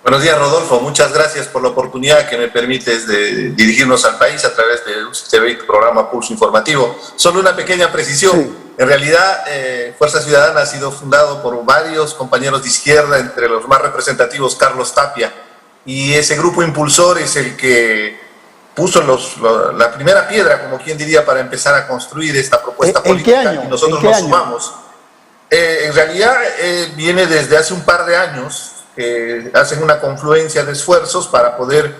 Buenos días, Rodolfo. Muchas gracias por la oportunidad que me permites de dirigirnos al país a través de este programa Pulso Informativo. Solo una pequeña precisión. Sí. En realidad, Fuerza Ciudadana ha sido fundado por varios compañeros de izquierda, entre los más representativos Carlos Tapia, y ese grupo impulsor es el que puso la primera piedra, como quien diría, para empezar a construir esta propuesta política. ¿En qué año? Y nosotros nos sumamos. En realidad, viene desde hace un par de años. Hacen una confluencia de esfuerzos para poder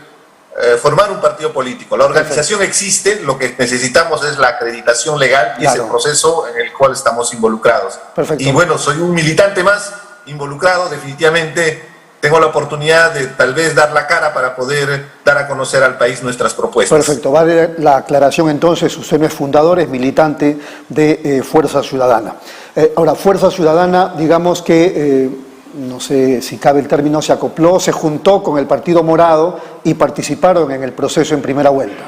formar un partido político. La organización existe, lo que necesitamos es la acreditación legal y es el proceso en el cual estamos involucrados. Perfecto. Y bueno, soy un militante más involucrado, definitivamente tengo la oportunidad de tal vez dar la cara para poder dar a conocer al país nuestras propuestas. Perfecto, vale la aclaración entonces, usted no es fundador, es militante de Fuerza Ciudadana. Ahora, Fuerza Ciudadana, digamos que... no sé si cabe el término, se acopló, se juntó con el Partido Morado y participaron en el proceso en primera vuelta.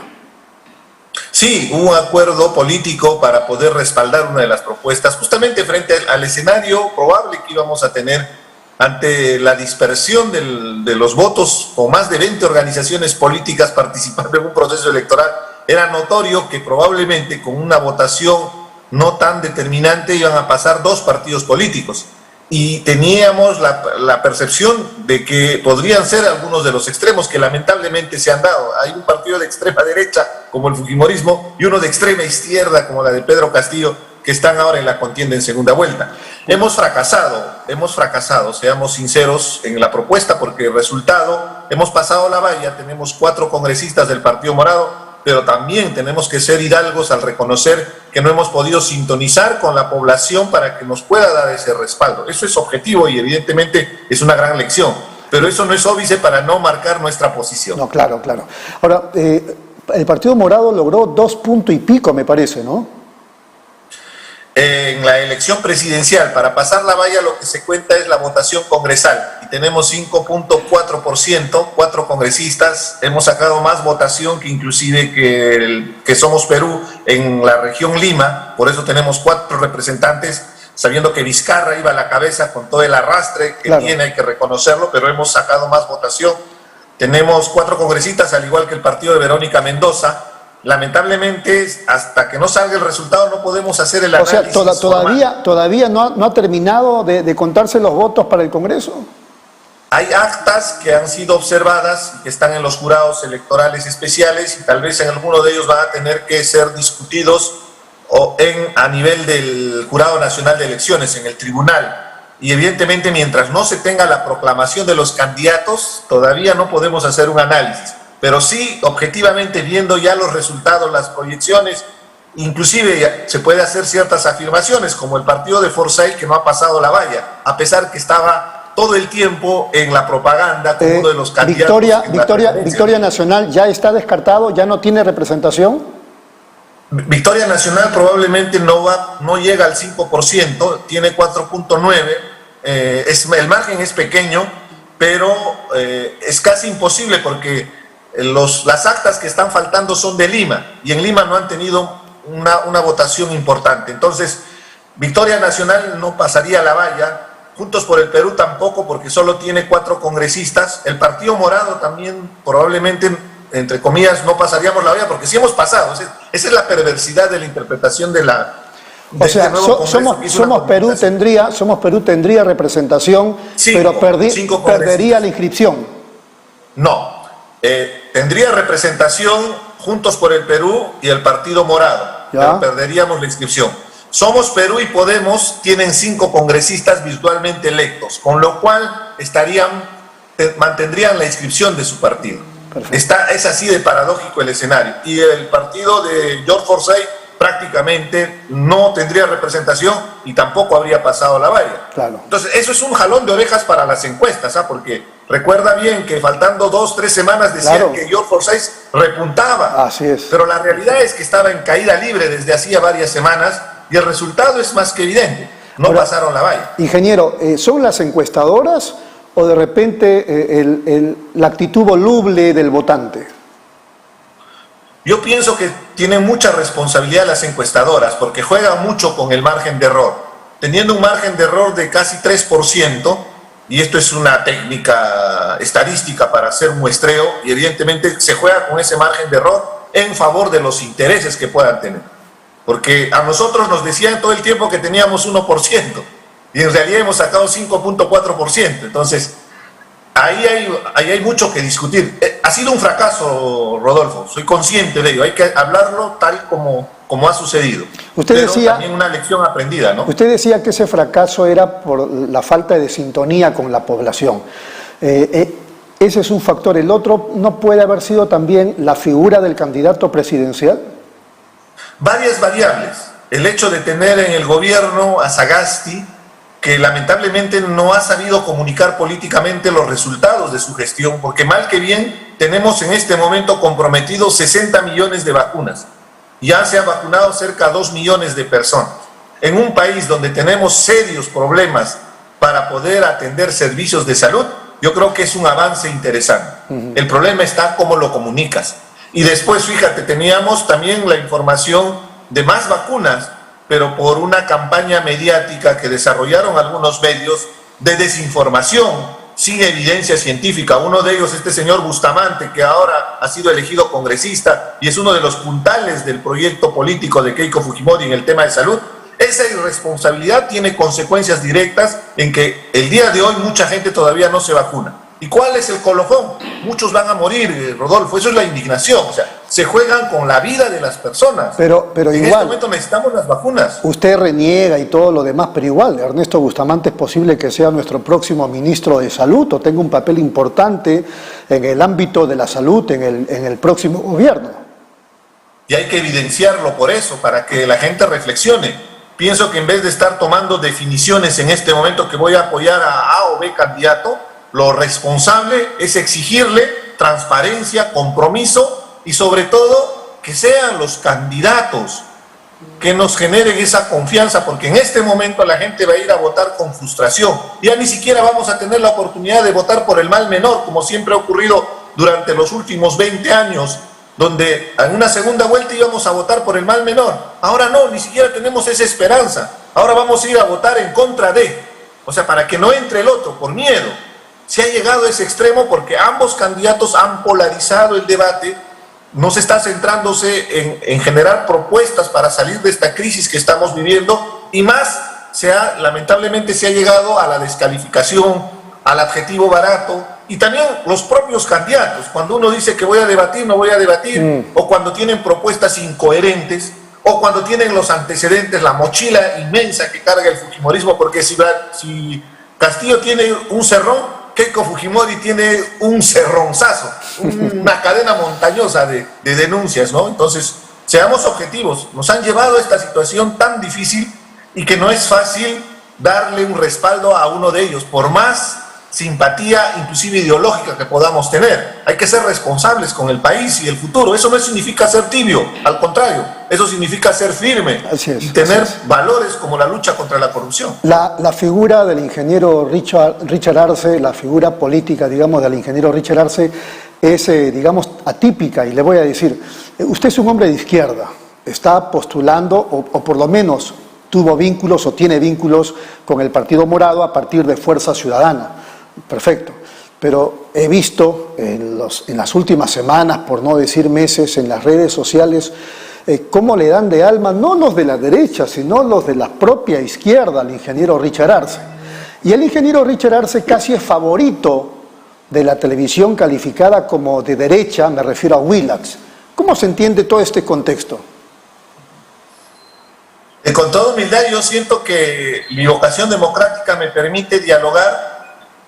Sí, hubo un acuerdo político para poder respaldar una de las propuestas, justamente frente al escenario probable que íbamos a tener ante la dispersión de los votos, con más de 20 organizaciones políticas participando en un proceso electoral. Era notorio que probablemente con una votación no tan determinante iban a pasar dos partidos políticos. Y teníamos la percepción de que podrían ser algunos de los extremos que lamentablemente se han dado. Hay un partido de extrema derecha, como el fujimorismo, y uno de extrema izquierda, como la de Pedro Castillo, que están ahora en la contienda en segunda vuelta. Hemos fracasado, seamos sinceros, en la propuesta, porque el resultado, hemos pasado la valla, tenemos 4 congresistas del Partido Morado, pero también tenemos que ser hidalgos al reconocer que no hemos podido sintonizar con la población para que nos pueda dar ese respaldo. Eso es objetivo y evidentemente es una gran lección, pero eso no es óbice para no marcar nuestra posición. No, claro. Ahora, el Partido Morado logró 2 puntos y pico, me parece, ¿no? En la elección presidencial, para pasar la valla, lo que se cuenta es la votación congresal y tenemos 5.4%, 4 congresistas. Hemos sacado más votación que inclusive que Somos Perú en la región Lima, por eso tenemos 4 representantes, sabiendo que Vizcarra iba a la cabeza con todo el arrastre que tiene, hay que reconocerlo, pero hemos sacado más votación. Tenemos 4 congresistas, al igual que el partido de Verónica Mendoza. Lamentablemente, hasta que no salga el resultado no podemos hacer el análisis. O sea, todavía no ha terminado de contarse los votos para el Congreso. Hay actas que han sido observadas y que están en los jurados electorales especiales y tal vez en alguno de ellos van a tener que ser discutidos a nivel del Jurado Nacional de Elecciones, en el tribunal. Y evidentemente, mientras no se tenga la proclamación de los candidatos, todavía no podemos hacer un análisis. Pero sí, objetivamente, viendo ya los resultados, las proyecciones, inclusive se puede hacer ciertas afirmaciones, como el partido de Forsyth, que no ha pasado la valla, a pesar que estaba todo el tiempo en la propaganda como uno de los candidatos. Victoria Nacional ya está descartado, ya no tiene representación. Victoria Nacional probablemente no llega al 5%, tiene 4.9%, el margen es pequeño, pero es casi imposible porque las actas que están faltando son de Lima y en Lima no han tenido una votación importante. Entonces, Victoria Nacional no pasaría la valla, Juntos por el Perú tampoco, porque solo tiene 4 congresistas. El Partido Morado también probablemente, entre comillas, no pasaríamos la valla, porque sí hemos pasado. Esa es la perversidad de la interpretación de la... O sea, Somos Perú tendría representación, pero perdería la inscripción. No. Tendría representación Juntos por el Perú y el Partido Morado, pero perderíamos la inscripción. Somos Perú y Podemos tienen 5 congresistas virtualmente electos, con lo cual mantendrían la inscripción de su partido. Es así de paradójico el escenario. Y el partido de George Forsyth prácticamente no tendría representación y tampoco habría pasado la valla. Claro. Entonces, eso es un jalón de orejas para las encuestas, porque recuerda bien que faltando 2-3 semanas decían que George Forsyth repuntaba. Así es. Pero la realidad es que estaba en caída libre desde hacía varias semanas y el resultado es más que evidente. No pasaron la valla. Ingeniero, ¿son las encuestadoras o de repente la actitud voluble del votante? Yo pienso que tienen mucha responsabilidad las encuestadoras porque juegan mucho con el margen de error. Teniendo un margen de error de casi 3%, y esto es una técnica estadística para hacer muestreo, y evidentemente se juega con ese margen de error en favor de los intereses que puedan tener. Porque a nosotros nos decían todo el tiempo que teníamos 1%, y en realidad hemos sacado 5.4%. Entonces, ahí hay mucho que discutir. Ha sido un fracaso, Rodolfo, soy consciente de ello, hay que hablarlo tal como ha sucedido. Pero también una lección aprendida, ¿no? Usted decía que ese fracaso era por la falta de sintonía con la población. Ese es un factor. ¿El otro no puede haber sido también la figura del candidato presidencial? Varias variables. El hecho de tener en el gobierno a Sagasti, que lamentablemente no ha sabido comunicar políticamente los resultados de su gestión, porque mal que bien tenemos en este momento comprometidos 60 millones de vacunas. Ya se han vacunado cerca de 2 millones de personas. En un país donde tenemos serios problemas para poder atender servicios de salud, yo creo que es un avance interesante. El problema está cómo lo comunicas. Y después, fíjate, teníamos también la información de más vacunas, pero por una campaña mediática que desarrollaron algunos medios de desinformación, sin evidencia científica. Uno de ellos, este señor Bustamante, que ahora ha sido elegido congresista y es uno de los puntales del proyecto político de Keiko Fujimori en el tema de salud. Esa irresponsabilidad tiene consecuencias directas en que el día de hoy mucha gente todavía no se vacuna. ¿Y cuál es el colofón? Muchos van a morir, Rodolfo, eso es la indignación. O sea, se juegan con la vida de las personas. Pero en igual, este momento necesitamos las vacunas. Usted reniega y todo lo demás, pero igual, Ernesto Bustamante es posible que sea nuestro próximo ministro de Salud o tenga un papel importante en el ámbito de la salud en el próximo gobierno. Y hay que evidenciarlo por eso, para que la gente reflexione. Pienso que en vez de estar tomando definiciones en este momento que voy a apoyar a o B candidato, lo responsable es exigirle transparencia, compromiso y sobre todo que sean los candidatos que nos generen esa confianza, porque en este momento la gente va a ir a votar con frustración. Ya ni siquiera vamos a tener la oportunidad de votar por el mal menor, como siempre ha ocurrido durante los últimos 20 años, donde en una segunda vuelta íbamos a votar por el mal menor. Ahora no, ni siquiera tenemos esa esperanza. Ahora vamos a ir a votar en contra de, o sea, para que no entre el otro, por miedo. Se ha llegado a ese extremo porque ambos candidatos han polarizado el debate, no se está centrándose en generar propuestas para salir de esta crisis que estamos viviendo, y más, lamentablemente se ha llegado a la descalificación, al adjetivo barato, y también los propios candidatos, cuando uno dice que voy a debatir, no voy a debatir, o cuando tienen propuestas incoherentes, o cuando tienen los antecedentes, la mochila inmensa que carga el fujimorismo, porque si Castillo tiene un cerrón, Keiko Fujimori tiene un cerronzazo, una cadena montañosa de denuncias, ¿no? Entonces, seamos objetivos, nos han llevado a esta situación tan difícil y que no es fácil darle un respaldo a uno de ellos, por más simpatía, inclusive ideológica, que podamos tener. Hay que ser responsables con el país y el futuro. Eso no significa ser tibio, al contrario, eso significa ser firme y tener valores como la lucha contra la corrupción. La figura del ingeniero Richard Arce, la figura política, digamos, del ingeniero Richard Arce es, digamos, atípica, y le voy a decir, usted es un hombre de izquierda, está postulando, o por lo menos tuvo vínculos o tiene vínculos con el Partido Morado a partir de Fuerza Ciudadana. Perfecto, pero he visto en las últimas semanas, por no decir meses, en las redes sociales, cómo le dan de alma, no los de la derecha, sino los de la propia izquierda al ingeniero Richard Arce. Y el ingeniero Richard Arce casi es favorito de la televisión calificada como de derecha, me refiero a Willax. ¿Cómo se entiende todo este contexto? Con toda humildad, yo siento que mi vocación democrática me permite dialogar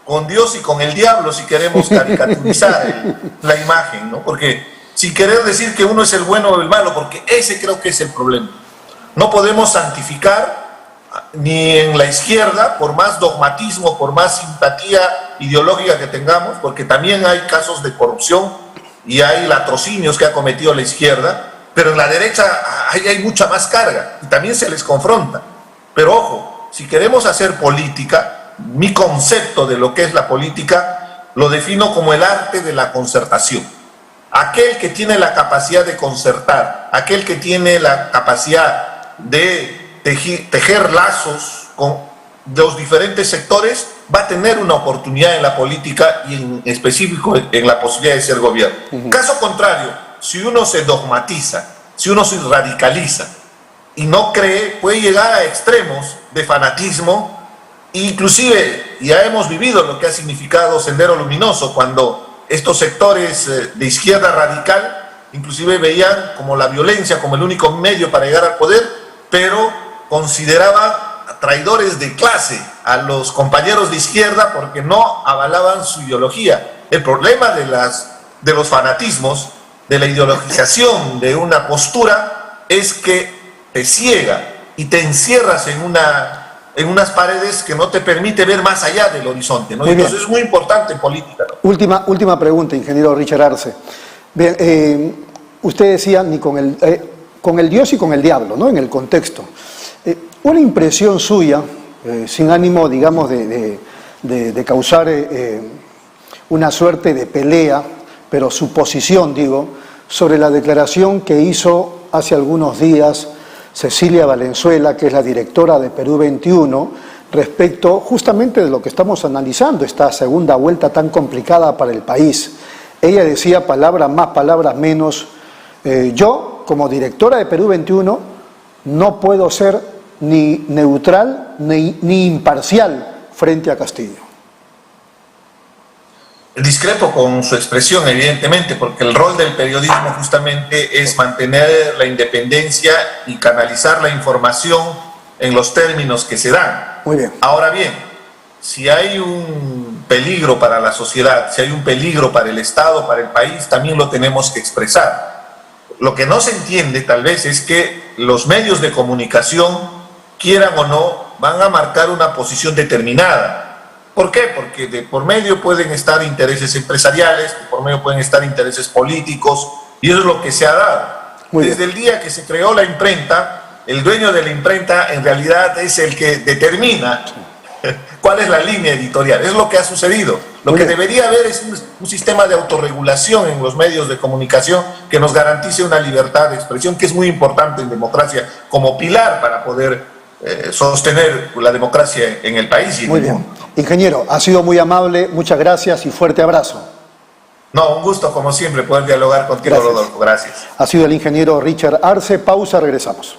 con Dios y con el diablo, si queremos caricaturizar la imagen, ¿no? Porque sin querer decir que uno es el bueno o el malo, porque ese creo que es el problema. No podemos santificar ni en la izquierda, por más dogmatismo, por más simpatía ideológica que tengamos, porque también hay casos de corrupción y hay latrocinios que ha cometido la izquierda, pero en la derecha hay mucha más carga y también se les confronta. Pero ojo, si queremos hacer política, mi concepto de lo que es la política lo defino como el arte de la concertación. Aquel que tiene la capacidad de concertar, aquel que tiene la capacidad de tejer lazos los diferentes sectores va a tener una oportunidad en la política y en específico en la posibilidad de ser gobierno. Caso contrario, si uno se dogmatiza, si uno se radicaliza y no cree, puede llegar a extremos de fanatismo. Inclusive ya hemos vivido lo que ha significado Sendero Luminoso, cuando estos sectores de izquierda radical inclusive veían como la violencia como el único medio para llegar al poder, pero consideraban traidores de clase a los compañeros de izquierda porque no avalaban su ideología. El problema de los fanatismos, de la ideologización de una postura, es que te ciega y te encierras en unas paredes que no te permite ver más allá del horizonte, ¿no? Entonces es muy importante en política, ¿no? Última pregunta, ingeniero Richard Arce. Bien, usted decía ni con el Dios y con el diablo, ¿no? En el contexto. Una impresión suya, sin ánimo, digamos, de causar una suerte de pelea, pero su posición, digo, sobre la declaración que hizo hace algunos días Cecilia Valenzuela, que es la directora de Perú 21, respecto justamente de lo que estamos analizando, esta segunda vuelta tan complicada para el país. Ella decía, palabras más, palabras menos, yo, como directora de Perú 21, no puedo ser ni neutral ni imparcial frente a Castillo. Discrepo con su expresión, evidentemente, porque el rol del periodismo justamente es mantener la independencia y canalizar la información en los términos que se dan. Muy bien. Ahora bien, si hay un peligro para la sociedad, si hay un peligro para el Estado, para el país, también lo tenemos que expresar. Lo que no se entiende tal vez es que los medios de comunicación, quieran o no, van a marcar una posición determinada. ¿Por qué? Porque de por medio pueden estar intereses empresariales, de por medio pueden estar intereses políticos, y eso es lo que se ha dado. Desde el día que se creó la imprenta, el dueño de la imprenta en realidad es el que determina cuál es la línea editorial. Es lo que ha sucedido. Lo que debería haber es un sistema de autorregulación en los medios de comunicación que nos garantice una libertad de expresión, que es muy importante en democracia como pilar para poder sostener la democracia en el país y en el mundo. Muy bien. Ingeniero, ha sido muy amable, muchas gracias y fuerte abrazo. No, un gusto como siempre poder dialogar contigo, Rodolfo. Gracias. Ha sido el ingeniero Richard Arce. Pausa, regresamos.